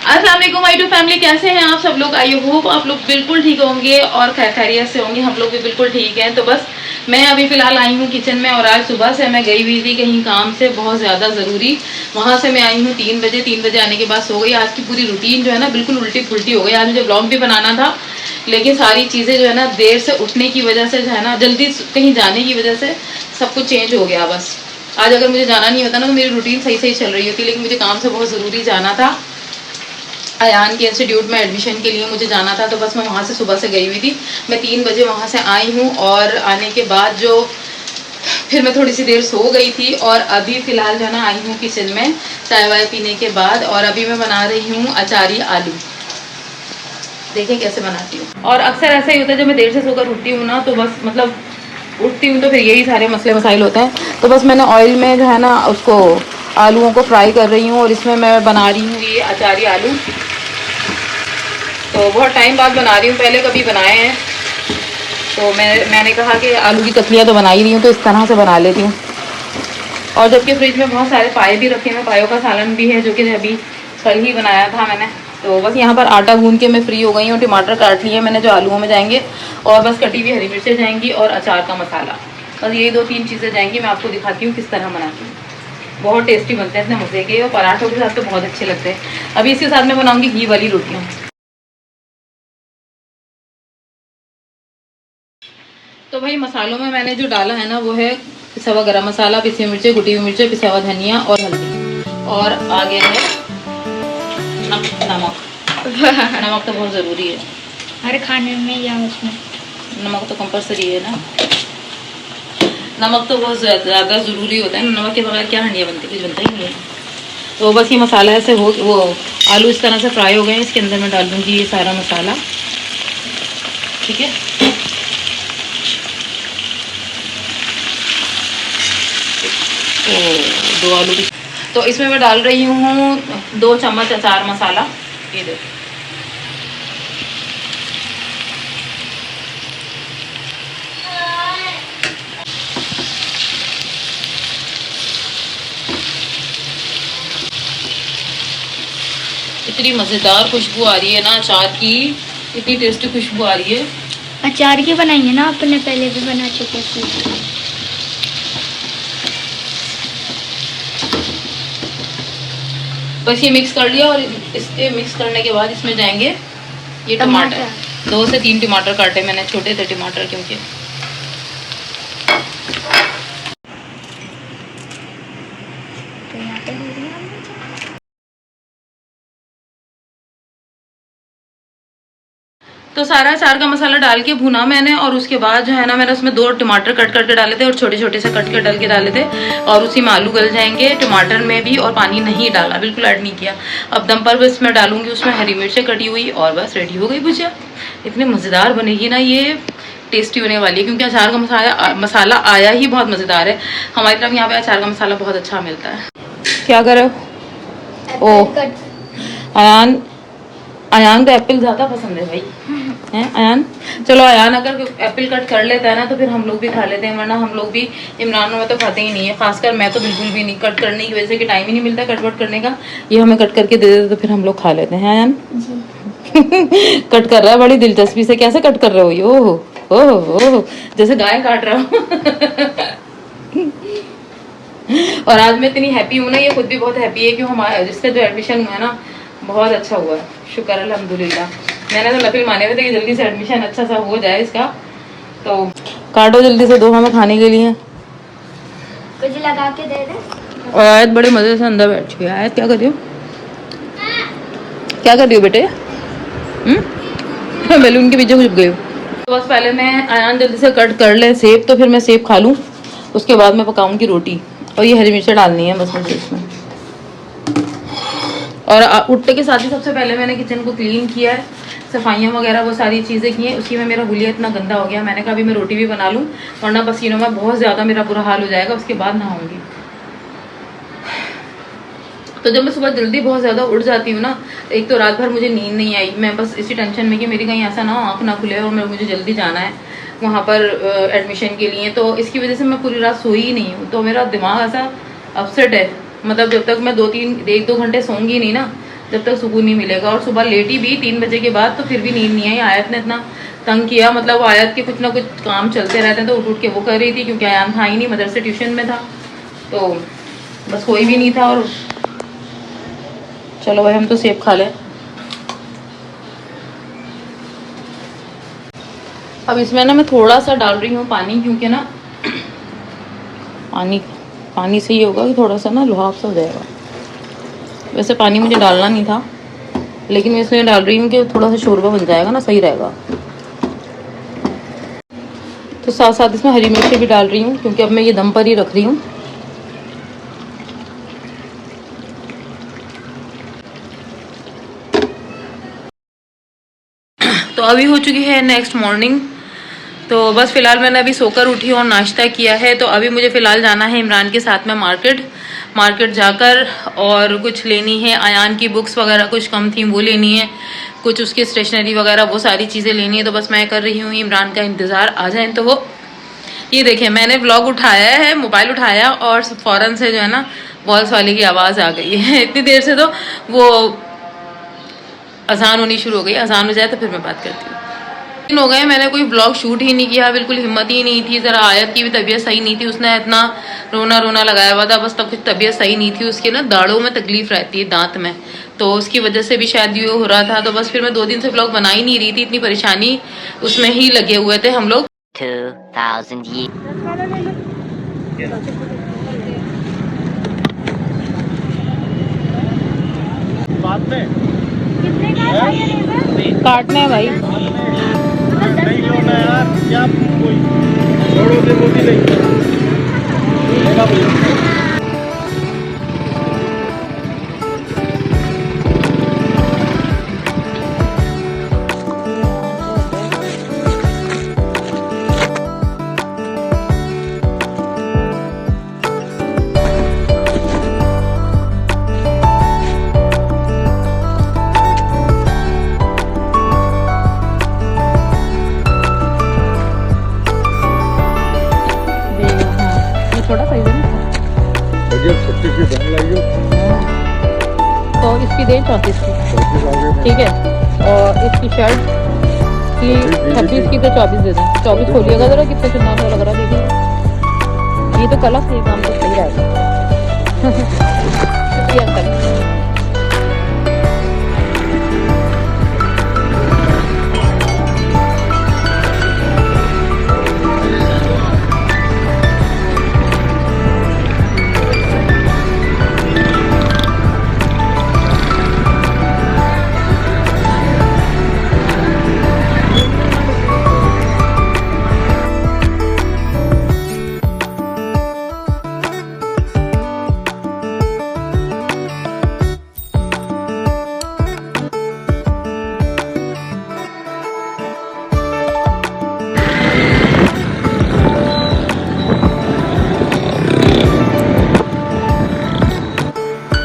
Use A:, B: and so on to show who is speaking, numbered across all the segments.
A: अस्सलाम वालेकुम my to family, कैसे हैं आप सब लोग? आई होप आप लोग बिल्कुल ठीक होंगे और खैरियत से होंगे। हम लोग भी बिल्कुल ठीक हैं। तो बस मैं अभी फ़िलहाल आई हूँ किचन में, और आज सुबह से मैं गई हुई थी कहीं काम से, बहुत ज़्यादा ज़रूरी। वहाँ से मैं आई हूँ 3 बजे आने के बाद सो गई। आज की पूरी रूटीन जो है ना बिल्कुल उल्टी फुल्टी हो गई। आज मुझे ब्लॉग भी बनाना था, लेकिन सारी चीज़ें जो है ना देर से उठने की वजह से, जो है ना जल्दी कहीं जाने की वजह से सब कुछ चेंज हो गया। बस आज अगर मुझे जाना नहीं होता ना तो मेरी रूटीन सही चल रही होती, लेकिन मुझे काम से बहुत ज़रूरी जाना था। अयान के इंस्टीट्यूट में एडमिशन के लिए मुझे जाना था, तो बस मैं वहाँ से सुबह से गई हुई थी। मैं 3 बजे वहाँ से आई हूँ, और आने के बाद जो फिर मैं थोड़ी सी देर सो गई थी, और अभी फ़िलहाल जो है ना आई हूँ किचन में चाय वाय पीने के बाद, और अभी मैं बना रही हूँ अचारी आलू। देखिए कैसे बनाती हूँ। और अक्सर ऐसा ही होता है, जब मैं देर से सोकर उठती हूँ ना तो बस मतलब उठती हूँ तो फिर यही सारे मसले मसाइल होते हैं। तो बस मैंने ऑयल में जो है ना उसको आलूओं को फ्राई कर रही हूँ, और इसमें मैं बना रही हूँ ये अचारी आलू। तो बहुत टाइम बाद बना रही हूँ, पहले कभी बनाए हैं तो मैंने कहा कि आलू की कतलियाँ तो बना ही रही हूँ तो इस तरह से बना लेती हूँ। और जबकि फ्रिज में बहुत सारे पाए भी रखे हैं, पायों का सालन भी है जो कि अभी कल ही बनाया था मैंने। तो बस यहाँ पर आटा गूंद के मैं फ्री हो गई हूँ। टमाटर काट लिए मैंने जो आलूओं में जाएंगे, और बस कटी हुई हरी मिर्चें जाएंगी, और अचार का मसाला। बस यही 2-3 चीज़ें जाएंगी। मैं आपको दिखाती हूँ किस तरह बनाती हूँ। बहुत टेस्टी बनते हैं, इतने मज़े के, और पराठों के साथ तो बहुत अच्छे लगते हैं। अभी इसके साथ मैं बनाऊँगी घी वाली रोटियाँ। तो भाई मसालों में मैंने जो डाला है ना वो है पिसा हुआ गरम मसाला, पिसी हुई मिर्चें, कुटी हुई मिर्चें, पिसा हुआ धनिया और हल्दी, और आगे है नमक। नमक तो बहुत ज़रूरी है
B: हर खाने में या उसमें,
A: नमक तो कंपलसरी है ना। नमक तो बहुत ज़्यादा ज़रूरी होता है। नमक के बगैर क्या हंडिया बनती, कुछ बनता ही नहीं है। तो बस ये मसाला ऐसे हो, वो आलू इस तरह से फ्राई हो गए हैं, इसके अंदर मैं डाल दूँगी ये सारा मसाला। ठीक है, तो 2 आलू। तो इसमें मैं डाल रही हूँ 2 चम्मच अचार मसाला। ये देखो, इतनी मज़ेदार खुशबू आ रही है ना अचार की, इतनी टेस्टी खुशबू आ रही है।
B: अचार की बनाई है ना आपने, पहले भी बना चुके थे।
A: बस ये मिक्स कर लिया, और इसके मिक्स करने के बाद इसमें जाएंगे ये टमाटर। 2 से 3 टमाटर काटे मैंने, छोटे थे टमाटर क्योंकि।
B: तो यहाँ पे हो गया।
A: तो सारा अचार का मसाला डाल के भुना मैंने, और उसके बाद जो है ना मैंने उसमें 2 टमाटर कट करके डाले थे, और छोटे छोटे से कट के डाल के डाले थे, और उसी में आलू गल जाएंगे टमाटर में भी, और पानी नहीं डाला, बिल्कुल ऐड नहीं किया। अब दम पर बस मैं डालूंगी उसमें हरी मिर्चें कटी हुई, और बस रेडी हो गई भुजिया। इतनी मज़ेदार बनेगी ना, ये टेस्टी होने वाली है, क्योंकि अचार का मसाला आया ही बहुत मज़ेदार है। हमारी तरफ यहाँ पे अचार का मसाला बहुत अच्छा मिलता है। क्या करो? ओ अयान को एप्पल ज़्यादा पसंद है भाई, हैं अयान? चलो अयान अगर एप्पल कट कर लेता है ना तो फिर हम लोग भी खा लेते हैं, वरना हम लोग भी इमरान में तो खाते ही नहीं है। खासकर मैं तो बिल्कुल भी नहीं, कट करने की वजह से कि टाइम ही नहीं मिलता कट वट करने का। ये हमें कट करके दे देते तो फिर हम लोग खा लेते हैं। अयान कट कर रहा है बड़ी दिलचस्पी से। कैसे कट कर रहे हो ये? ओहो ओहो ओहो, जैसे गाय काट रहा हूँ। और आज मैं इतनी हैप्पी हूँ ना, ये खुद भी बहुत हैप्पी है कि हमारा जिसका जो एडमिशन हुआ है ना बहुत अच्छा हुआ है, शुक्र अल्हम्दुलिल्लाह। मैंने तो नफिल माने हुए थे कि जल्दी से एडमिशन अच्छा सा हो जाए इसका। तो काटो जल्दी से, दो हमें खाने के लिए।
B: कुछ लगा के दे दे।
A: और आयत बड़े मजे से अंदर बैठी है। आयत क्या कर रही हो? क्या कर रही हो बेटे? बैलून के पीछे छुप गई हो। तो बस पहले मैं अयान जल्दी से कट कर ले सेब, तो फिर मैं सेब खा लूँ, उसके बाद मैं पकाऊंगी रोटी। और ये हरी मिर्चें डालनी है बस मुझे इसमें। और उठने के साथ ही सबसे पहले मैंने किचन को क्लीन किया है, सफाइयाँ वगैरह वो सारी चीज़ें की हैं। उसी में मेरा हुलिया इतना गंदा हो गया, मैंने कहा अभी मैं रोटी भी बना लूँ, वरना पसीनों में बहुत ज़्यादा मेरा बुरा हाल हो जाएगा, उसके बाद नहाऊंगी। तो जब मैं सुबह जल्दी बहुत ज़्यादा उठ जाती हूँ ना, एक तो रात भर मुझे नींद नहीं आई, मैं बस इसी टेंशन में कि मेरी कहीं ऐसा ना आँख ना खुले, और मुझे जल्दी जाना है वहाँ पर एडमिशन के लिए। तो इसकी वजह से मैं पूरी रात सोई ही नहीं हूँ, तो मेरा दिमाग ऐसा अपसेट है। मतलब जब तक मैं 1-2 घंटे सोऊंगी नहीं ना, जब तक सुकून नहीं मिलेगा। और सुबह लेटी भी 3 बजे के बाद, तो फिर भी नींद नहीं आई। आयत ने इतना तंग किया, मतलब आयत के कुछ ना कुछ काम चलते रहते हैं, तो उठ के वो कर रही थी, क्योंकि आयान था ही नहीं, मदरसे ट्यूशन में था, तो बस कोई भी नहीं था। और चलो भाई हम तो सेब खा लें। अब इसमें ना मैं थोड़ा सा डाल रही हूँ पानी, क्योंकि ना पानी से ये होगा कि थोड़ा सा ना लुहाव सा हो जाएगा। वैसे पानी मुझे डालना नहीं था, लेकिन मैं इसलिए डाल रही हूँ कि थोड़ा सा शोरबा बन जाएगा ना, सही रहेगा। तो साथ साथ इसमें हरी मिर्ची भी डाल रही हूँ, क्योंकि अब मैं ये दम पर ही रख रही हूँ। तो अभी हो चुकी है नेक्स्ट मॉर्निंग। तो बस फ़िलहाल मैंने अभी सोकर उठी और नाश्ता किया है। तो अभी मुझे फ़िलहाल जाना है इमरान के साथ में मार्केट जाकर और कुछ लेनी है। आयान की बुक्स वगैरह कुछ कम थी, वो लेनी है, कुछ उसकी स्टेशनरी वगैरह वो सारी चीज़ें लेनी है। तो बस मैं कर रही हूँ इमरान का इंतज़ार, आ जाए तो वो। ये देखिए मैंने व्लॉग उठाया है, मोबाइल उठाया और फ़ौरन से जो है ना बॉल्स वाले की आवाज़ आ गई है। इतनी देर से तो वो अजान होनी शुरू हो गई, अजान हो जाए तो फिर मैं बात करती हूँ। दिन हो गए मैंने कोई ब्लॉग शूट ही नहीं किया, बिल्कुल हिम्मत ही नहीं थी। ज़रा आयत की भी तबीयत सही नहीं थी, उसने इतना रोना लगाया हुआ था, बस तब कुछ तबीयत सही नहीं थी। उसके ना दाढ़ों में तकलीफ रहती है, दांत में, तो उसकी वजह से भी शायद ये हो रहा था। तो बस फिर मैं 2 दिन से ब्लॉग बना ही नहीं रही थी, इतनी परेशानी उसमें ही लगे हुए थे हम लोग।
C: 2000 years.
A: काटना है भाई,
D: नहीं लोना यार, क्या कोई छोड़ो दे वो भी नहीं लेगा भैया।
A: थोड़ा सही है ना,
D: भैया 36 की बन लाइयो,
A: तो इसकी दे 34 की,
D: 36 आगे में।
A: ठीक है। और इसकी शर्ट की 26 की, तो 24 दे दें। 24 खोलिएगा ज़रा, कितने चुनाव में लग रहा है, देखिए। ये तो कलर सही काम तो सही रहेगा। शुक्रिया अंकल।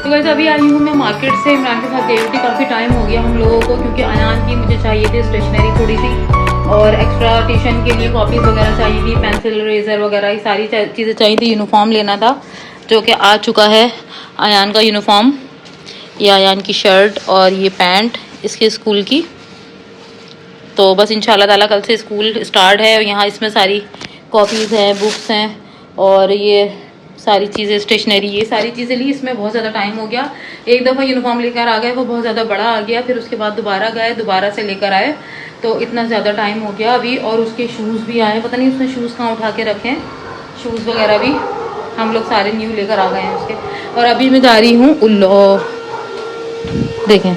A: गाइस अभी आई हूँ मैं मार्केट से, इमरान के साथ गई थी। काफ़ी टाइम हो गया हम लोगों को, क्योंकि आयान की मुझे चाहिए थी स्टेशनरी थोड़ी सी, और एक्स्ट्रा ट्यूशन के लिए कॉपीज़ वगैरह चाहिए थी, पेंसिल रेज़र वगैरह ये सारी चीज़ें चाहिए थी। यूनिफॉर्म लेना था, जो कि आ चुका है आयान का यूनिफॉर्म। ये आयान की शर्ट और ये पैंट इसके स्कूल की। तो बस इंशाल्लाह ताला कल से स्कूल स्टार्ट है। और यहाँ इसमें सारी कॉपीज़ हैं, बुक्स हैं, और ये सारी चीज़ें स्टेशनरी, ये सारी चीज़ें ली। इसमें बहुत ज़्यादा टाइम हो गया। एक दफ़ा यूनिफॉर्म लेकर आ गए, वो बहुत ज़्यादा बड़ा आ गया, फिर उसके बाद दोबारा गए, दोबारा से लेकर आए, तो इतना ज़्यादा टाइम हो गया अभी। और उसके शूज़ भी आए, पता नहीं उसने शूज़ कहाँ उठा के रखे हैं। शूज़ वगैरह भी हम लोग सारे न्यू लेकर आ गए हैं उसके। और अभी मैं जा रही हूँ उल्लो, देखें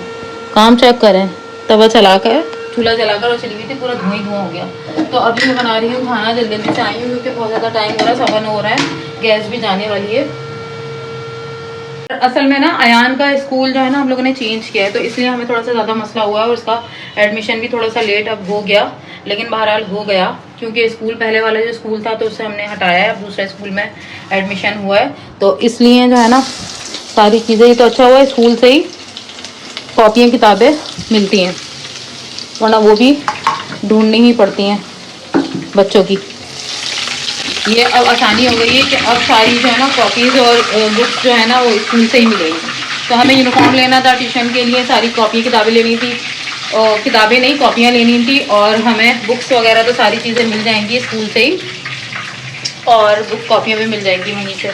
A: काम चेक करें, तवा चला कर, चूल्हा जलाकर और चली गई थी, पूरा धुआं हो गया। तो अभी मैं बना रही हूँ खाना, जल्दी जल्दी से आई हूँ, क्योंकि बहुत ज़्यादा टाइम हो रहा है, 7 हो रहा है, गैस भी जाने वाली है। असल में ना आयान का स्कूल जो है ना हम लोगों ने चेंज किया है, तो इसलिए हमें थोड़ा सा ज़्यादा मसला हुआ है, और उसका एडमिशन भी थोड़ा सा लेट अब हो गया, लेकिन बहरहाल हो गया, क्योंकि स्कूल पहले वाला जो स्कूल था तो उससे हमने हटाया है, अब दूसरे स्कूल में एडमिशन हुआ है। तो इसलिए जो है ना सारी चीज़ें, तो अच्छा हुआ है स्कूल से ही कॉपियाँ किताबें मिलती हैं, वरना वो भी ढूंढनी ही पड़ती हैं बच्चों की। ये अब आसानी हो गई है कि अब सारी जो है ना कॉपीज़ और बुक्स जो है ना वो स्कूल से ही मिलेगी। तो हमें यूनिफॉर्म लेना था ट्यूशन के लिए, सारी कॉपी किताबें लेनी थी, और किताबें नहीं कॉपियाँ लेनी थी, और हमें बुक्स वगैरह तो सारी चीज़ें मिल जाएंगी स्कूल से ही, और बुक कॉपियाँ भी मिल जाएंगी वहीं से।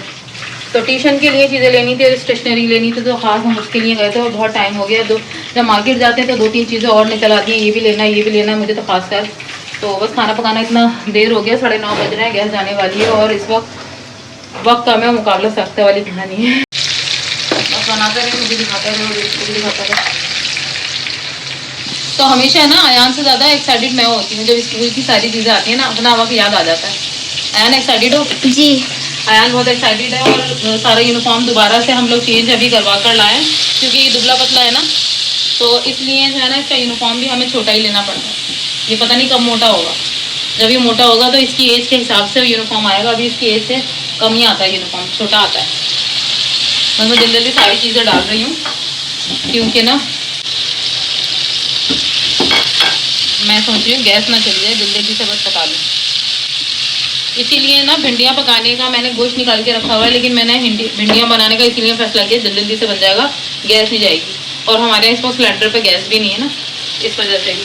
A: तो ट्यूशन के लिए चीज़ें लेनी थी और स्टेशनरी लेनी थी, तो ख़ास हम उसके लिए गए थे और बहुत टाइम हो गया। जब मार्केट जाते हैं तो 2-3 चीज़ें और निकल आती हैं, ये भी लेना है, ये भी लेना है मुझे तो खास कर। तो बस खाना पकाना इतना देर हो गया, 9:30 बज रहे हैं, गैस जाने वाली है और इस वक्त कम है, मुकाबला सख्ते वाली कहानी है। बस बनाते रहे, मुझे दिखाते रहे, दिखाता रहे। तो हमेशा ना अयान से ज़्यादा एक्साइटेड मैं होती हूँ जब स्कूल की सारी चीज़ें आती हैं ना, अपना वक्त याद आ जाता है। अयान एक्साइटेड हो?
B: जी।
A: अयान बहुत एक्साइटेड है, और सारा यूनिफॉर्म दोबारा से हम लोग चेंज अभी करवा कर लाए हैं, क्योंकि ये दुबला पतला है ना, तो इसलिए जो है ना इसका यूनिफॉर्म भी हमें छोटा ही लेना पड़ता है। ये पता नहीं कब मोटा होगा, जब ये मोटा होगा तो इसकी एज के हिसाब से यूनिफॉर्म आएगा, अभी इसकी एज से कम ही आता है यूनिफॉर्म, छोटा आता है। बस मैं जल्दी जल्दी सारी चीज़ें डाल रही हूँ, क्योंकि ना मैं सोच रही हूँ गैस ना चली जाए, जल्दी जल्दी से बस पका लूँ। इसीलिए ना भिंडियाँ पकाने का मैंने गोश्त निकाल के रखा हुआ है, लेकिन मैंने भिंडियाँ बनाने का इसीलिए फैसला किया जल्दी जल्दी से बन जाएगा, गैस नहीं जाएगी। और हमारे यहाँ इस वक्त सिलेंडर पे गैस भी नहीं है ना, इस वजह से भी।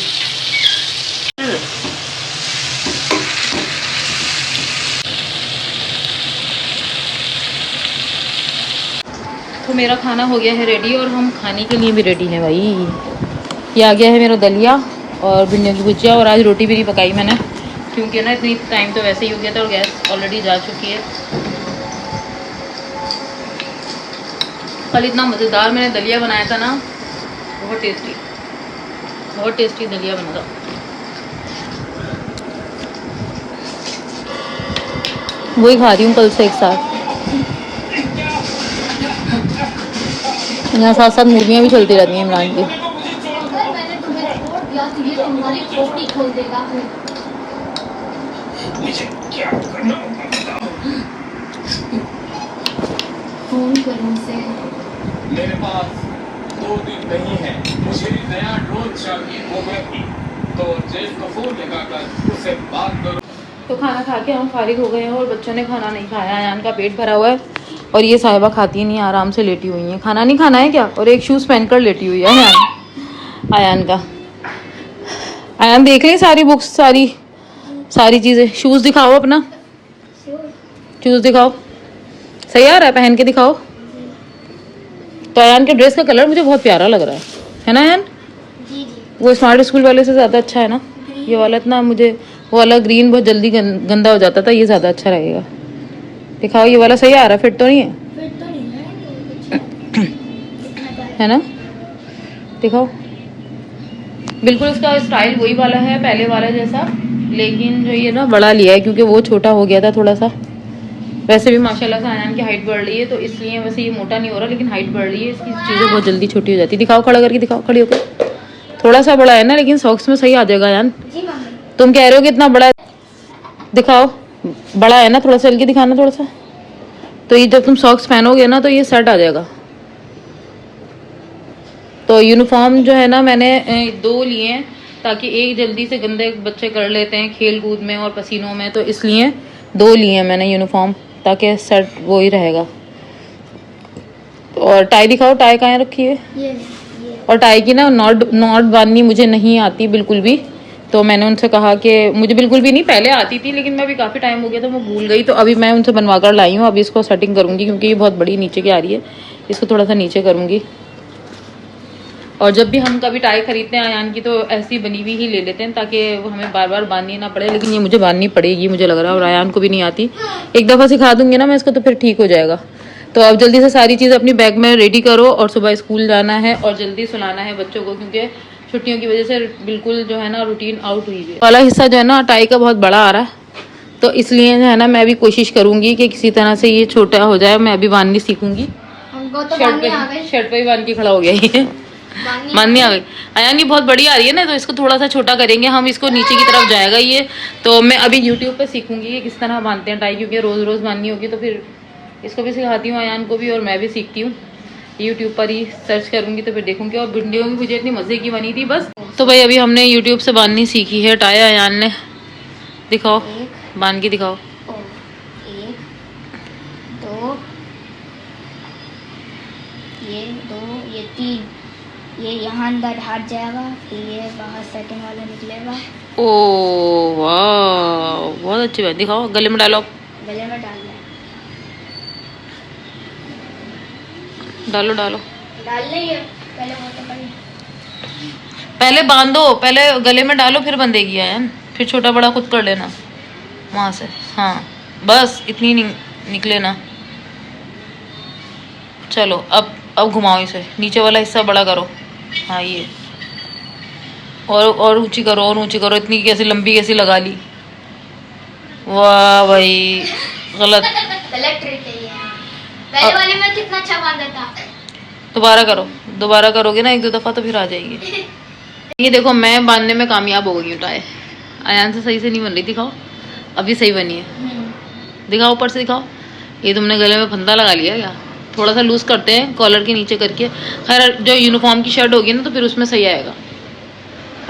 A: तो मेरा खाना हो गया है रेडी, और हम खाने के लिए भी रेडी हैं भाई। ये आ गया है मेरा दलिया और भिंडियों की भुजिया, और आज रोटी भी नहीं पकाई मैंने, क्योंकि ना इतनी टाइम तो वैसे ही हो गया था और गैस ऑलरेडी जा चुकी है। कल इतना मज़ेदार मैंने दलिया बनाया था ना, बहुत टेस्टी दलिया बना था। वही खा रही हूँ कल से एक साथ। यहाँ साथ साथ मूवियाँ भी चलती रहती हैं इमरान की।
E: मेरे पास 2 दिन नहीं है, मुझे नया ड्रोन चाहिए, वो मैं भी तो जेल को फोन लगाकर उसे बात करो।
A: तो खाना खा के हम फारिग हो गए हैं, और बच्चों ने खाना नहीं खाया। अयान का पेट भरा हुआ है, और ये साहिबा खाती नहीं, आराम से लेटी हुई है। खाना नहीं खाना है क्या? और एक शूज़ पहनकर लेटी हुई है अयान का। अयान देख ले सारी बुक्स, सारी चीज़ें। शूज़ दिखाओ अपना, शूज़ दिखाओ, सही आ रहा है? पहन के दिखाओ। तो अयान के ड्रेस का कलर मुझे बहुत प्यारा लग रहा है ना अयान?
B: जी।
A: वो स्मार्ट स्कूल वाले से ज़्यादा अच्छा है ना? ये वाला इतना मुझे, वो वाला ग्रीन बहुत जल्दी गंदा हो जाता था, ये ज़्यादा अच्छा रहेगा। दिखाओ, ये वाला सही आ रहा है? फिट तो नहीं है?
B: फिट तो नहीं
A: है ना? दिखाओ। बिल्कुल इसका स्टाइल वही वाला है, पहले वाला जैसा, लेकिन जो ये ना बड़ा लिया है, क्योंकि वो छोटा हो गया था थोड़ा सा। वैसे भी माशाल्लाह से अयान की हाइट बढ़ रही है, तो इसलिए वैसे ये मोटा नहीं हो रहा, लेकिन हाइट बढ़ रही है, इसकी चीज़ें बहुत जल्दी छोटी हो जाती है। दिखाओ, खड़ा करके दिखाओ, खड़ी होकर। थोड़ा सा बड़ा है ना, लेकिन सॉक्स में सही आ जाएगा अयान।
B: जी मम्मी।
A: तुम कह रहे हो कि इतना बड़ा है, दिखाओ। बड़ा है ना, थोड़ा सा हल्के दिखाना, थोड़ा सा। तो ये जब तुम सॉक्स पहनोगे ना, तो ये सेट आ जाएगा। तो यूनिफॉर्म जो है ना, मैंने 2 लिए हैं, ताकि एक जल्दी से गंदे बच्चे कर लेते हैं खेल कूद में और पसीनों में, तो इसलिए 2 लिए हैं मैंने यूनिफॉर्म, ताकि सेट वो ही रहेगा। और टाई दिखाओ, टाई कहाँ रखी है?
B: ये
A: और टाई की ना नॉट बांधनी मुझे नहीं आती बिल्कुल भी, तो मैंने उनसे कहा कि मुझे बिल्कुल भी नहीं, पहले आती थी, लेकिन मैं अभी काफ़ी टाइम हो गया तो मैं भूल गई, तो अभी मैं उनसे बनवा कर लाई हूँ। अभी इसको सेटिंग करूँगी, क्योंकि ये बहुत बड़ी नीचे की आ रही है, इसको थोड़ा सा नीचे करूँगी। और जब भी हम कभी टाई खरीदते हैं अयान की, तो ऐसी बनी हुई ही ले लेते हैं, ताकि वो हमें बार बार बांधनी ना पड़े, लेकिन ये मुझे बांधनी पड़ेगी मुझे लग रहा है, और अयान को भी नहीं आती। एक दफ़ा सिखा दूंगी ना मैं इसको, तो फिर ठीक हो जाएगा। तो अब जल्दी से सारी चीज़ अपनी बैग में रेडी करो, और सुबह स्कूल जाना है और जल्दी सुलाना है बच्चों को, क्योंकि छुट्टियों की वजह से बिल्कुल जो है ना रूटीन आउट हुई है। वाला हिस्सा जो है ना टाई का बहुत बड़ा आ रहा है, तो इसलिए जो है ना मैं भी कोशिश करूँगी कि किसी तरह से ये छोटा हो जाए। मैं अभी बांधनी सीखूंगी।
B: हमको तो
A: शर्ट पे ही बांध के खड़ा हो गया ये, बांधनी आ गई। अयान ये बहुत बड़ी आ रही है ना, तो इसको थोड़ा सा छोटा करेंगे हम, इसको नीचे की तरफ जाएगा ये। तो मैं अभी यूट्यूब पे सीखूंगी कि किस तरह बांधते हैं टाई, क्योंकि रोज़ रोज़ बांधनी होगी, तो फिर इसको भी सिखाती हूँ अयान को भी, और मैं भी सीखती हूँ। यूट्यूब पर ही सर्च करूँगी तो फिर देखूँगी। और भिंडियों की मुझे इतनी मज़े की बनी थी बस। तो भाई अभी हमने यूट्यूब से बांधनी सीखी है टाई अयान ने। दिखाओ, बांध के दिखाओ।
B: 1 2 ये 2, ये 3, ये यहाँ अंदर हाथ जाएगा, फिर ये बाहर सेकंड वाला निकलेगा,
A: ओ वाह, बहुत अच्छी बात। दिखाओ, गले में डालो,
B: गले में डालना है।
A: डालो डालो,
B: डाल लेंगे पहले, वो तो करें।
A: पहले बांधो, पहले गले में डालो फिर बंधेगी आयन, फिर छोटा बड़ा खुद कर लेना वहां से। हाँ बस इतनी निकले ना। चलो अब घुमाओ इसे, नीचे वाला हिस्सा बड़ा करो। हाँ ये और ऊंची करो, और ऊंची करो। इतनी कैसी लंबी कैसी लगा ली, वाह भाई, गलत
B: गलत ट्रिक है ये। पहले वाले में कितना अच्छा बांधा था।
A: दोबारा करो, दोबारा करोगे ना 1-2 दफा तो फिर आ जाएगी। ये देखो मैं बांधने में कामयाब हो गई हूँ टाई। आयान से सही से नहीं बन रही, दिखाओ अभी सही बनी है। दिखाओ ऊपर से दिखाओ। ये तुमने गले में फंदा लगा लिया क्या? थोड़ा सा लूज करते हैं कॉलर के नीचे करके। खैर जो यूनिफॉर्म की शर्ट होगी ना तो फिर उसमें सही आएगा।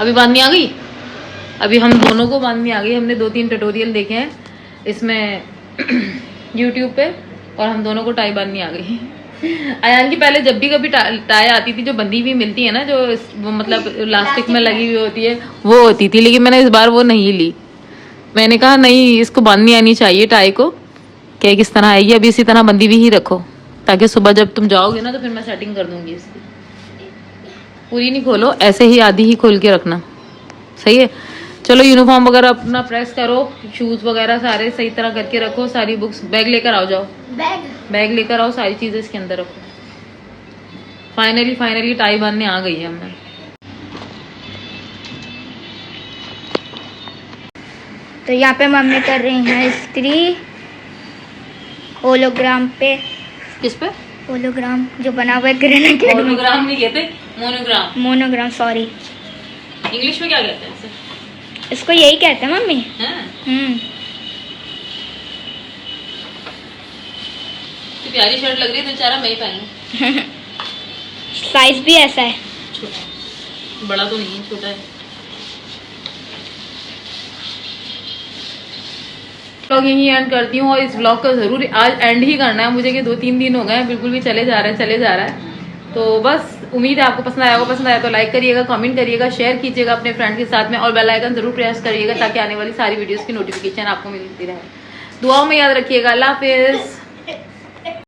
A: अभी बांधनी आ गई, अभी हम दोनों को बांधनी आ गई। हमने 2-3 ट्यूटोरियल देखे हैं इसमें यूट्यूब पे, और हम दोनों को टाई बांधनी आ गई। अयान की पहले जब भी कभी टाई आती थी, जो बंधी हुई मिलती है ना, जो वो मतलब इलास्टिक में लगी हुई होती है, वो होती थी। लेकिन मैंने इस बार वो नहीं ली। मैंने कहा नहीं, इसको बांधनी आनी चाहिए टाई को। क्या किस तरह आएगी, अभी इसी तरह बंधी हुई ही रखो, ताकि सुबह जब तुम जाओगे ना तो फिर मैं सेटिंग कर दूंगी इसकी। पूरी नहीं खोलो, ऐसे ही आधी ही खोल के रखना, सही है। चलो यूनिफॉर्म वगैरह अपना प्रेस करो, शूज वगैरह सारे सही तरह करके रखो, सारी बुक्स, बैग लेकर आओ, जाओ बैग लेकर आओ, सारी चीजें इसके अंदर रखो। फाइनली टाई बांधने आ गई है हमने।
B: तो यहाँ पे मम्मी कर रही हैं इस्त्री होलोग्राम पे।
A: किस पे?
B: होलोग्राम जो बना हुआ है ग्रेनाइट।
A: होलोग्राम नहीं कहते, मोनोग्राम।
B: Monogram, sorry.
A: इंग्लिश में क्या कहते हैं इसे?
B: इसको यही कहते हैं मम्मी।
A: तो प्यारी शर्ट लग रही है, बेचारा मैं ही पहनूं।
B: साइज भी ऐसा है,
A: छोटा, बड़ा तो नहीं है, छोटा है। व्लॉग यहीं एंड करती हूँ, और इस व्लॉग का जरूर आज एंड ही करना है मुझे, कि 2-3 दिन हो गए बिल्कुल भी चले जा रहा है। तो बस उम्मीद है आपको पसंद आया होगा। पसंद आया तो लाइक करिएगा, कमेंट करिएगा, शेयर कीजिएगा अपने फ्रेंड के साथ में, और बेल आइकन जरूर प्रेस करिएगा ताकि आने वाली सारी वीडियोस की नोटिफिकेशन आपको मिलती रहे। दुआओं में याद रखिएगा। अल्लाह हाफिज।